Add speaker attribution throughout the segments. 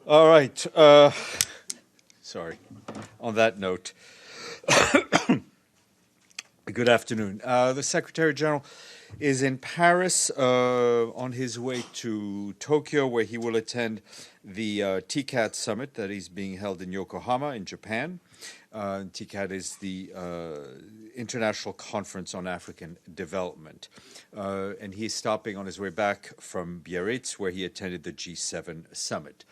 Speaker 1: All right. Sorry. On that note, good afternoon. The Secretary General is in Paris on his way to Tokyo, where he will attend the TCAD summit that is being held in Yokohama in Japan. TCAD is the International Conference on African Development. And he is stopping on his way back from Biarritz, where he attended the G7 summit.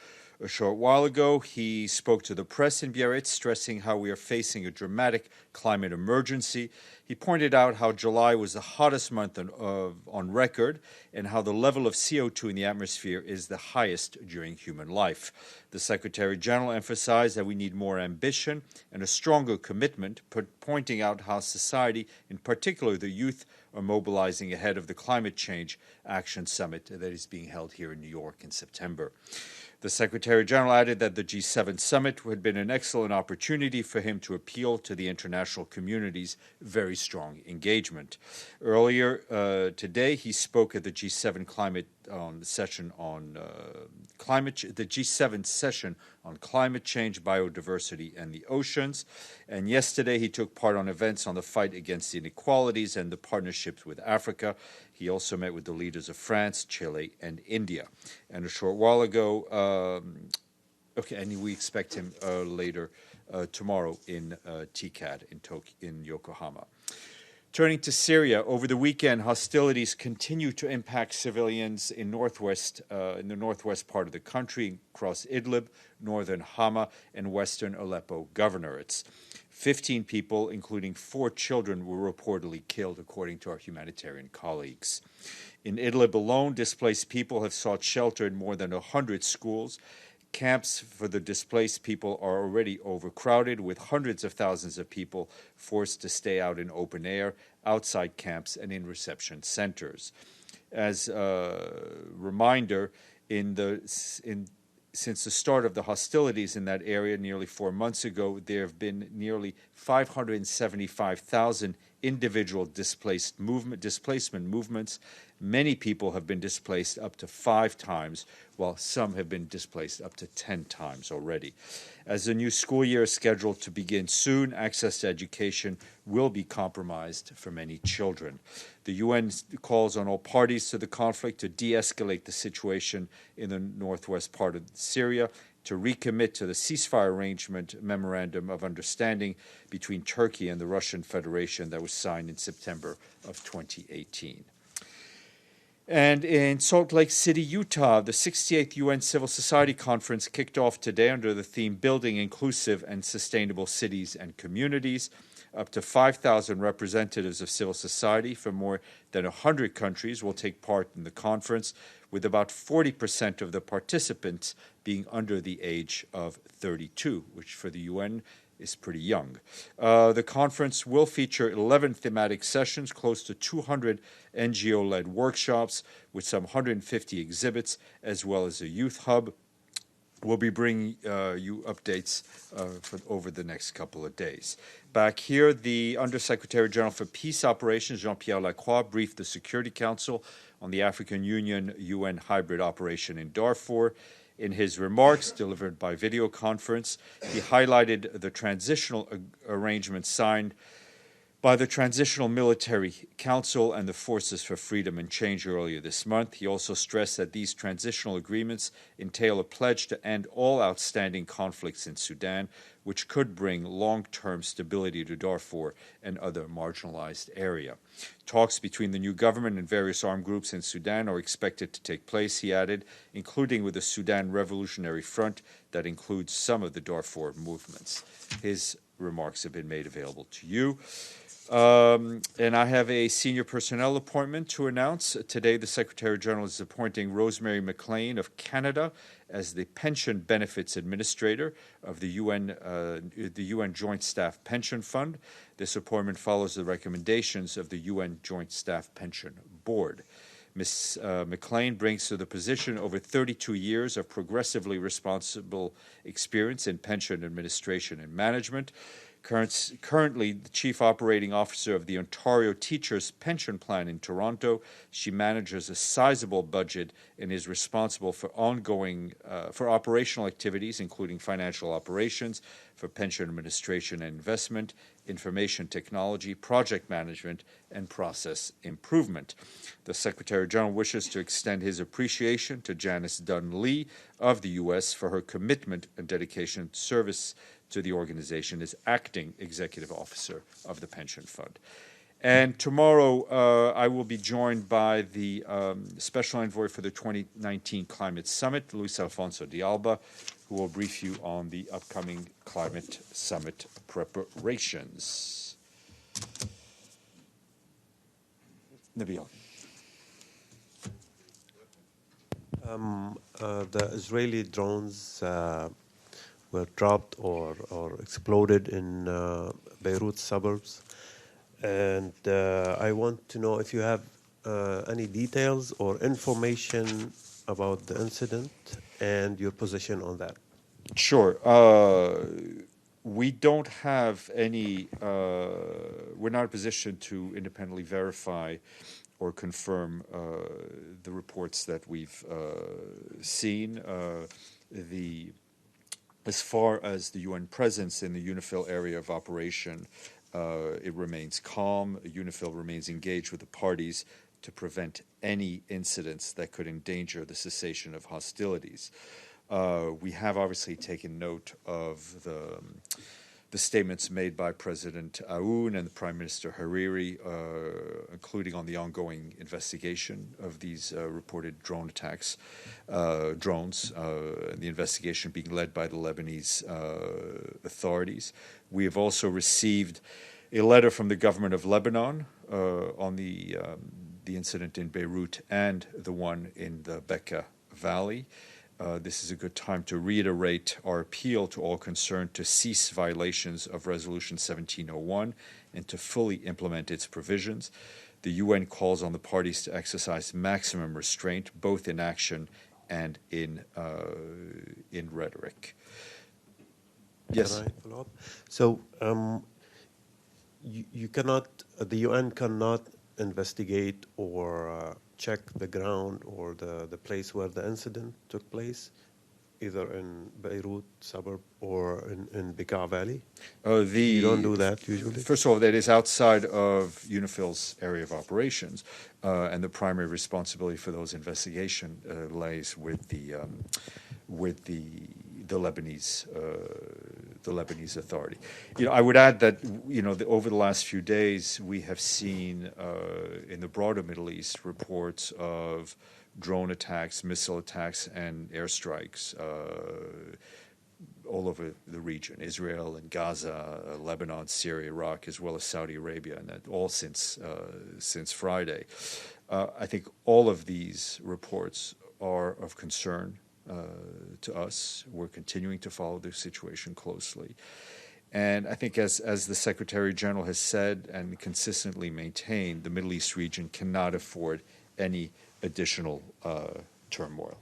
Speaker 1: A short while ago, he spoke to the press in Biarritz, stressing how we are facing a dramatic climate emergency. He pointed out how July was the hottest month on record and how the level of CO2 in the atmosphere is the highest during human life. The Secretary General emphasized that we need more ambition and a stronger commitment, pointing out how society, in particular the youth, are mobilizing ahead of the Climate Change Action Summit that is being held here in New York in September. The Secretary General added that the G7 summit had been an excellent opportunity for him to appeal to the international community's very strong engagement. Earlier today, he spoke at the G7 session on the G7 session on climate change, biodiversity, and the oceans. And yesterday, he took part on events on the fight against inequalities and the partnerships with Africa. He also met with the leaders of France, Chile, and India. And a short while ago, and we expect him later tomorrow in TCAD in Yokohama. Turning to Syria, over the weekend, hostilities continue to impact civilians in the northwest part of the country, across Idlib, northern Hama, and western Aleppo governorates. 15 people, including 4 children, were reportedly killed, according to our humanitarian colleagues. In Idlib alone, displaced people have sought shelter in more than 100 schools. Camps for the displaced people are already overcrowded, with hundreds of thousands of people forced to stay out in open air, outside camps, and in reception centers. As a reminder, since the start of the hostilities in that area nearly 4 months ago, there have been nearly 575,000 individual displacement movements. Many people have been displaced up to 5 times, while some have been displaced up to 10 times already. As the new school year is scheduled to begin soon, access to education will be compromised for many children. The UN calls on all parties to the conflict to de-escalate the situation in the northwest part of Syria, to recommit to the ceasefire arrangement memorandum of understanding between Turkey and the Russian Federation that was signed in September of 2018. And in Salt Lake City, Utah, the 68th UN Civil Society Conference kicked off today under the theme Building Inclusive and Sustainable Cities and Communities. Up to 5,000 representatives of civil society from more than 100 countries will take part in the conference, with about 40% of the participants being under the age of 32, which for the UN is pretty young. The conference will feature 11 thematic sessions, close to 200 NGO-led workshops, with some 150 exhibits, as well as a youth hub. We'll be bringing you updates over the next couple of days. Back here, the Undersecretary General for Peace Operations, Jean-Pierre Lacroix, briefed the Security Council on the African Union-UN hybrid operation in Darfur. In his remarks, delivered by video conference, he highlighted the transitional arrangements signed by the Transitional Military Council and the Forces for Freedom and Change earlier this month. He also stressed that these transitional agreements entail a pledge to end all outstanding conflicts in Sudan, which could bring long-term stability to Darfur and other marginalized areas. Talks between the new government and various armed groups in Sudan are expected to take place, he added, including with the Sudan Revolutionary Front that includes some of the Darfur movements. His remarks have been made available to you. And I have a senior personnel appointment to announce. Today, the Secretary General is appointing Rosemary McLean of Canada as the Pension Benefits Administrator of the UN Joint Staff Pension Fund. This appointment follows the recommendations of the UN Joint Staff Pension Board. Ms. McLean brings to the position over 32 years of progressively responsible experience in pension administration and management. Currently, the Chief Operating Officer of the Ontario Teachers Pension Plan in Toronto. She manages a sizable budget and is responsible for for operational activities, including financial operations, for pension administration and investment, information technology, project management, and process improvement. The Secretary General wishes to extend his appreciation to Janice Dunn Lee of the U.S. for her commitment and dedication and service to the organization as acting executive officer of the pension fund. And tomorrow I will be joined by the Special Envoy for the 2019 Climate Summit, Luis Alfonso de Alba, who will brief you on the upcoming Climate Summit preparations. Nabil.
Speaker 2: The Israeli drones were dropped or exploded in Beirut suburbs. And I want to know if you have any details or information about the incident and your position on that.
Speaker 1: Sure. We don't have any, we're not in a position to independently verify or confirm the reports that we've seen. As far as the UN presence in the UNIFIL area of operation, it remains calm. UNIFIL remains engaged with the parties to prevent any incidents that could endanger the cessation of hostilities. We have obviously taken note of the statements made by President Aoun and the Prime Minister Hariri, including on the ongoing investigation of these reported drone attacks, drones, the investigation being led by the Lebanese authorities. We have also received a letter from the government of Lebanon on the incident in Beirut and the one in the Bekaa Valley. This is a good time to reiterate our appeal to all concerned to cease violations of Resolution 1701 and to fully implement its provisions. The UN calls on the parties to exercise maximum restraint, both in action and in rhetoric. Yes.
Speaker 2: Can I follow up? So you cannot, the UN cannot investigate or check the ground or the place where the incident took place, either in Beirut suburb or in Bekaa Valley? You don't do that usually?
Speaker 1: First of all, that is outside of UNIFIL's area of operations, and the primary responsibility for those investigations lays with the Lebanese authority. I would add that over the last few days we have seen in the broader Middle East reports of drone attacks, missile attacks, and airstrikes all over the region: Israel and Gaza, Lebanon, Syria, Iraq, as well as Saudi Arabia, and that all since Friday. I think all of these reports are of concern to us. We're continuing to follow the situation closely. And I think as the Secretary General has said and consistently maintained, the Middle East region cannot afford any additional turmoil.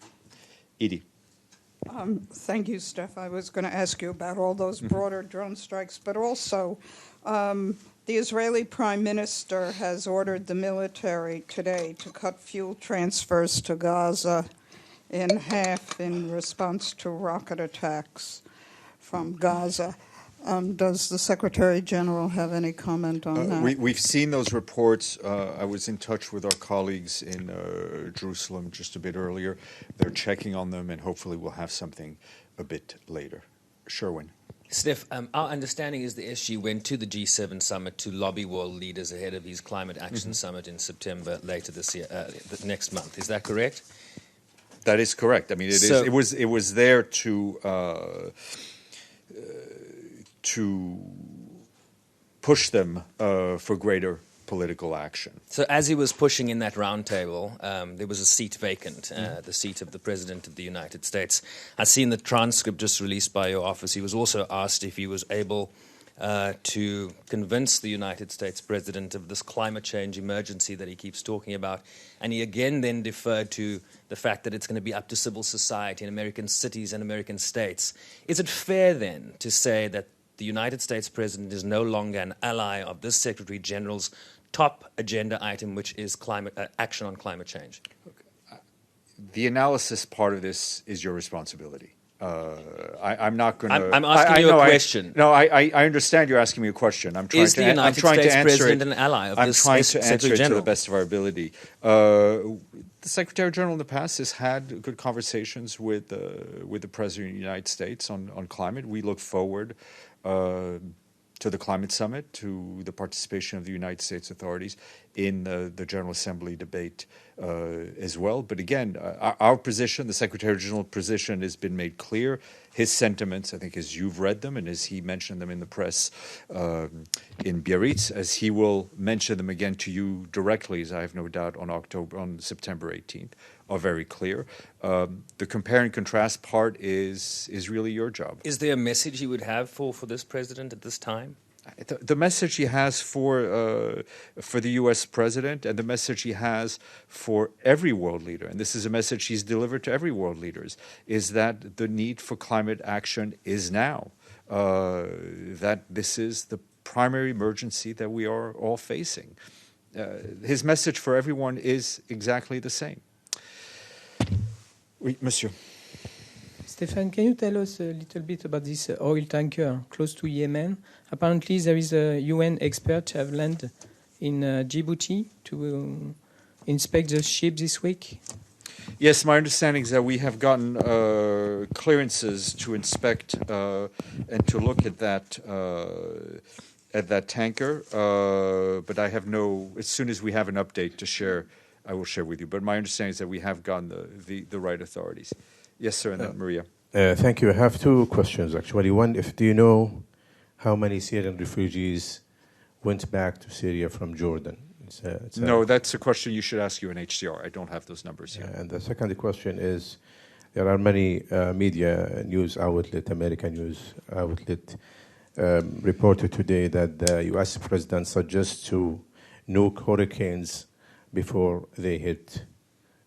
Speaker 1: Edie.
Speaker 3: Thank you, Steph. I was going to ask you about all those broader drone strikes, but also the Israeli Prime Minister has ordered the military today to cut fuel transfers to Gaza in half in response to rocket attacks from Gaza. Does the Secretary General have any comment on that?
Speaker 1: We've seen those reports. I was in touch with our colleagues in Jerusalem just a bit earlier. They're checking on them, and hopefully we'll have something a bit later. Sherwin.
Speaker 4: Steph, our understanding is the SG went to the G7 summit to lobby world leaders ahead of his climate action summit in September later this year, next month. Is that correct?
Speaker 1: That is correct. I mean, it was there to push them for greater political action.
Speaker 4: So as he was pushing in that roundtable, there was a seat vacant, the seat of the President of the United States. I've seen the transcript just released by your office. He was also asked if he was able to convince the United States President of this climate change emergency that he keeps talking about. And he again then deferred to the fact that it's going to be up to civil society in American cities and American states. Is it fair then to say that the United States President is no longer an ally of this Secretary General's top agenda item, which is action on climate change?
Speaker 1: The analysis part of this is your responsibility. I'm not going to.
Speaker 4: I'm asking you a question.
Speaker 1: I understand you're asking me a question. I'm trying
Speaker 4: is the United States President an ally of this Secretary General?
Speaker 1: I'm trying to answer it to the best of our ability. The Secretary General in the past has had good conversations with the President of the United States on climate. We look forward to the climate summit, to the participation of the United States authorities in the General Assembly debate as well. But again, our position, the Secretary General's position, has been made clear. His sentiments, I think, as you've read them and as he mentioned them in the press in Biarritz, as he will mention them again to you directly, as I have no doubt, on September 18th, are very clear. The compare and contrast part is really your job.
Speaker 4: Is there a message you would have for this president at this time?
Speaker 1: The message he has for the U.S. president, and the message he has for every world leader, and this is a message he's delivered to every world leaders, is that the need for climate action is now. That this is the primary emergency that we are all facing. His message for everyone is exactly the same. Oui, monsieur.
Speaker 5: Stephane, can you tell us a little bit about this oil tanker close to Yemen? Apparently, there is a UN expert have landed in Djibouti to inspect the ship this week.
Speaker 1: Yes, my understanding is that we have gotten clearances to inspect and to look at that tanker. But I have as soon as we have an update to share, I will share with you. But my understanding is that we have gotten the right authorities. Yes, sir, and then Maria.
Speaker 6: Thank you. I have two questions, actually. One, do you know how many Syrian refugees went back to Syria from Jordan?
Speaker 1: No, that's a question you should ask UNHCR. I don't have those numbers here.
Speaker 6: And the second question is, there are many media news outlet, American news outlet, reported today that the U.S. president suggests to nuke hurricanes before they hit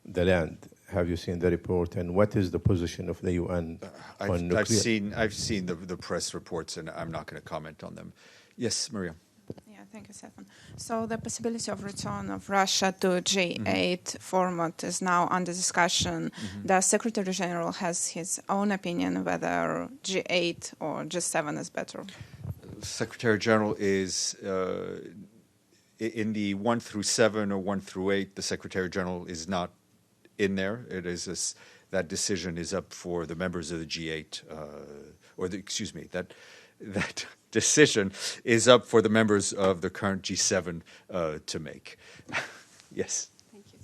Speaker 6: the land. Have you seen the report, and what is the position of the UN on nuclear?
Speaker 1: I've seen the press reports, and I'm not going to comment on them. Yes, Maria.
Speaker 7: Yeah, thank you, Stephane. So the possibility of return of Russia to G8 format is now under discussion. The Secretary General has his own opinion whether G8 or G7 is better.
Speaker 1: Secretary General is in the 1 through 7 or 1 through 8. The Secretary General is not in there. It is that decision is up for the members of the G8, that decision is up for the members of the current G7 to make. Yes.
Speaker 8: Thank you.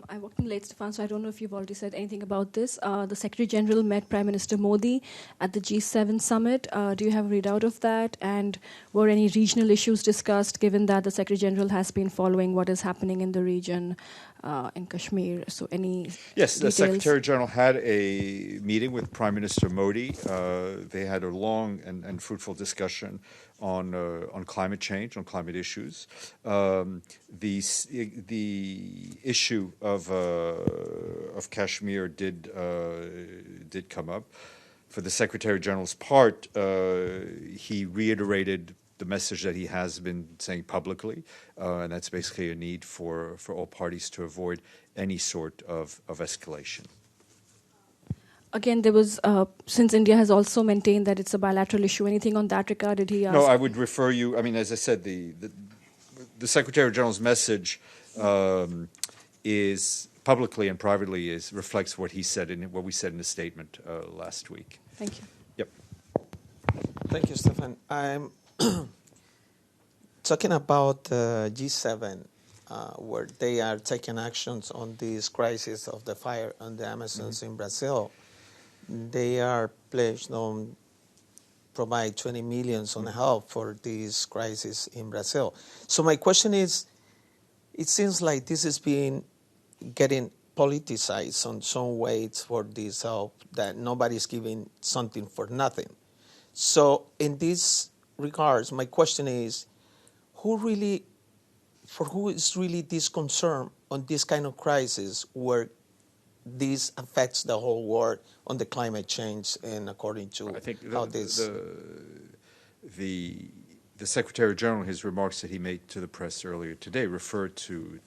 Speaker 8: I walked in late, Stephane, so I don't know if you've already said anything about this. The Secretary General met Prime Minister Modi at the G7 summit. Do you have a readout of that? And were any regional issues discussed, given that the Secretary General has been following what is happening in the region in Kashmir? So any
Speaker 1: Yes,
Speaker 8: details?
Speaker 1: the Secretary General had a meeting with Prime Minister Modi. They had a long and fruitful discussion on climate change, on climate issues. The issue of Kashmir did come up. For the Secretary General's part, he reiterated the message that he has been saying publicly, and that's basically a need for all parties to avoid any sort of escalation.
Speaker 8: Again, there was, since India has also maintained that it's a bilateral issue, anything on that regard did he ask?
Speaker 1: No, I would refer you, as I said, the Secretary General's message is publicly and privately reflects what he said what we said in the statement last week.
Speaker 8: Thank you.
Speaker 1: Yep.
Speaker 9: Thank you, Stephane. I'm talking about G7, where they are taking actions on this crisis of the fire on the Amazons in Brazil. They are pledged on provide 20 million on help for this crisis in Brazil. So my question is, it seems like this is getting politicized on some ways for this help, that nobody's giving something for nothing. So in this regards, my question is, who is really this concern on this kind of crisis where this affects the whole world on the climate change and according to
Speaker 1: the Secretary General, in his remarks that he made to the press earlier today, referred to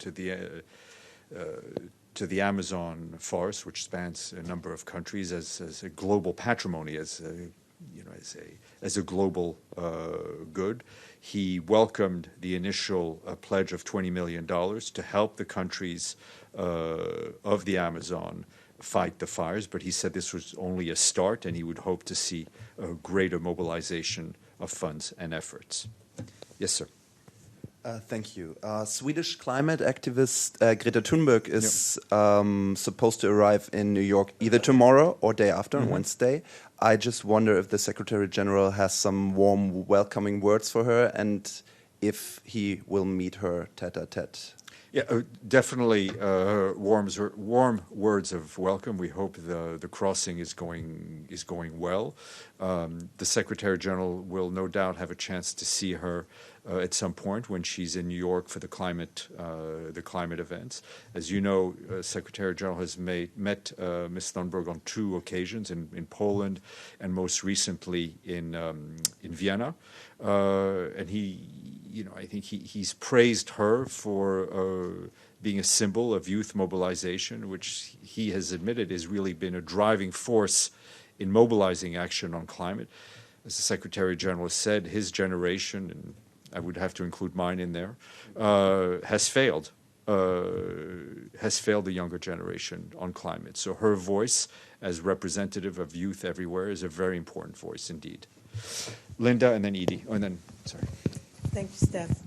Speaker 1: the Amazon forest, which spans a number of countries, as a global patrimony, as a global good. He welcomed the initial pledge of $20 million to help the countries of the Amazon fight the fires, but he said this was only a start, and he would hope to see a greater mobilization of funds and efforts. Yes, sir.
Speaker 10: Thank you. Swedish climate activist Greta Thunberg is supposed to arrive in New York either tomorrow or day after, on Wednesday. I just wonder if the Secretary General has some warm, welcoming words for her, and if he will meet her tete-a-tete.
Speaker 1: Yeah, definitely warm words of welcome. We hope the crossing is going well. The Secretary General will no doubt have a chance to see her at some point when she's in New York for the climate events. As you know, Secretary General has met Ms. Thunberg on 2 occasions in Poland, and most recently in Vienna. And I think he's praised her for being a symbol of youth mobilization, which he has admitted has really been a driving force in mobilizing action on climate. As the Secretary General said, his generation, and I would have to include mine in there, has failed the younger generation on climate. So her voice as representative of youth everywhere is a very important voice indeed. Linda, and then Edie. Oh, and then, sorry.
Speaker 11: Thank you, Steph.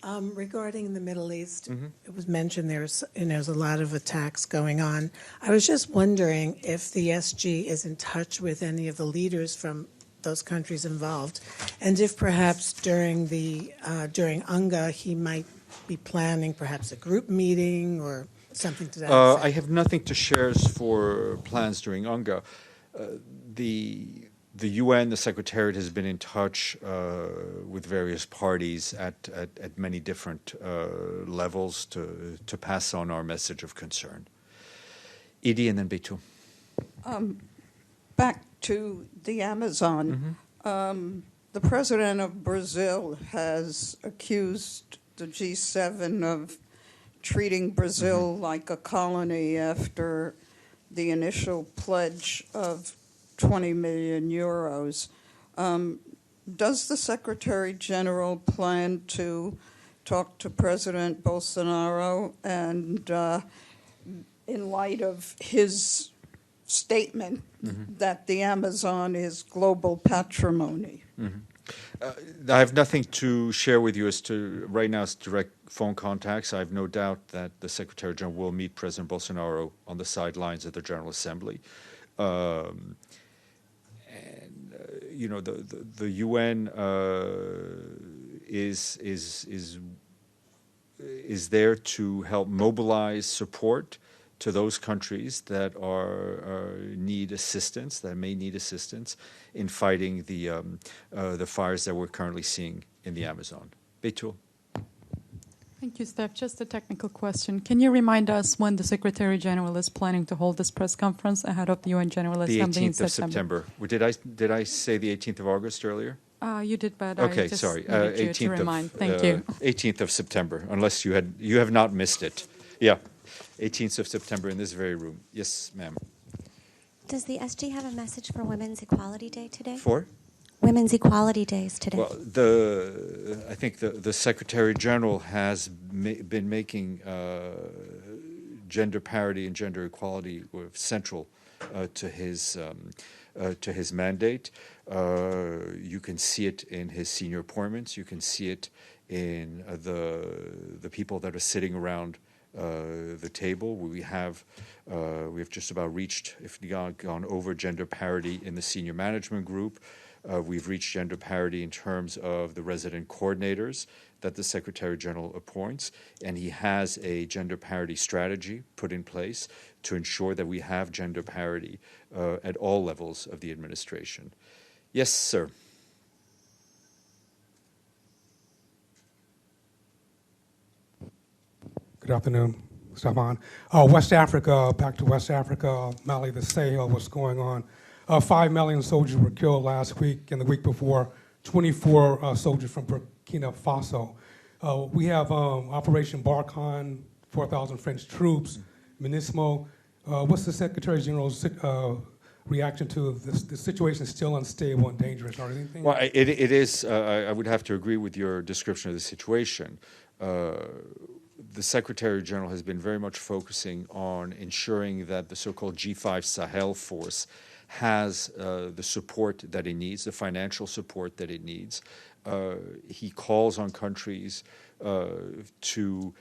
Speaker 11: Regarding the Middle East, it was mentioned there's a lot of attacks going on. I was just wondering if the SG is in touch with any of the leaders from those countries involved, and if perhaps during UNGA he might be planning perhaps a group meeting or something to that effect.
Speaker 1: I have nothing to share for plans during UNGA. The UN, the Secretariat, has been in touch with various parties at many different levels to pass on our message of concern. Edie, and then Betu.
Speaker 3: Back to the Amazon. The president of Brazil has accused the G7 of treating Brazil like a colony after the initial pledge of 20 million euros. Does the Secretary General plan to talk to President Bolsonaro, and in light of his statement that the Amazon is global patrimony?
Speaker 1: I have nothing to share with you as to right now as direct phone contacts. I have no doubt that the Secretary General will meet President Bolsonaro on the sidelines of the General Assembly. The UN is there to help mobilize support to those countries that need assistance, that may need assistance in fighting the fires that we're currently seeing in the Amazon. Betul.
Speaker 12: Thank you, Steph. Just a technical question. Can you remind us when the Secretary General is planning to hold this press conference ahead of the UN General Assembly in September?
Speaker 1: The 18th of September. Did I say the 18th of August earlier?
Speaker 12: You did, but
Speaker 1: okay,
Speaker 12: I just
Speaker 1: sorry.
Speaker 12: needed you to remind. Thank you.
Speaker 1: 18th of September, unless you have not missed it. Yeah, 18th of September in this very room. Yes, ma'am.
Speaker 13: Does the SG have a message for Women's Equality Day today?
Speaker 1: For?
Speaker 13: Women's Equality Days today.
Speaker 1: Well, I think the Secretary General has been making gender parity and gender equality central to his mandate. You can see it in his senior appointments. You can see it in the people that are sitting around the table. We have just about reached, if gone over gender parity in the senior management group. We've reached gender parity in terms of the resident coordinators that the Secretary General appoints, and he has a gender parity strategy put in place to ensure that we have gender parity at all levels of the administration. Yes, sir.
Speaker 14: Good afternoon, Stephane. West Africa, back to West Africa, Mali, the Sahel, what's going on? 5 million soldiers were killed last week and the week before. 24 soldiers from Burkina Faso. We have Operation Barkhane, 4,000 French troops, MINUSMA. What's the Secretary General's reaction to this? The situation is still unstable and dangerous. Or anything?
Speaker 1: Well, it is. I would have to agree with your description of the situation. The Secretary General has been very much focusing on ensuring that the so-called G5 Sahel force has the support that it needs, the financial support that it needs. He calls on countries to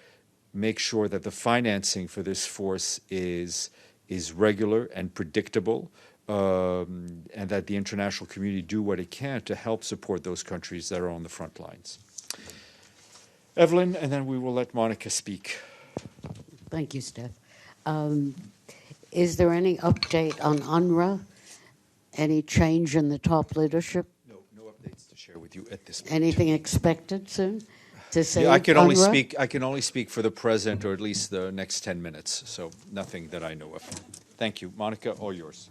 Speaker 1: make sure that the financing for this force is regular and predictable, and that the international community do what it can to help support those countries that are on the front lines. Evelyn, and then we will let Monica speak.
Speaker 15: Thank you, Steph. Is there any update on UNRWA? Any change in the top leadership?
Speaker 1: No updates to share with you at this point.
Speaker 15: Anything expected soon? To say
Speaker 1: I can only
Speaker 15: UNRWA?
Speaker 1: I can only speak for the present, or at least the next 10 minutes. So nothing that I know of. Thank you, Monica. All yours.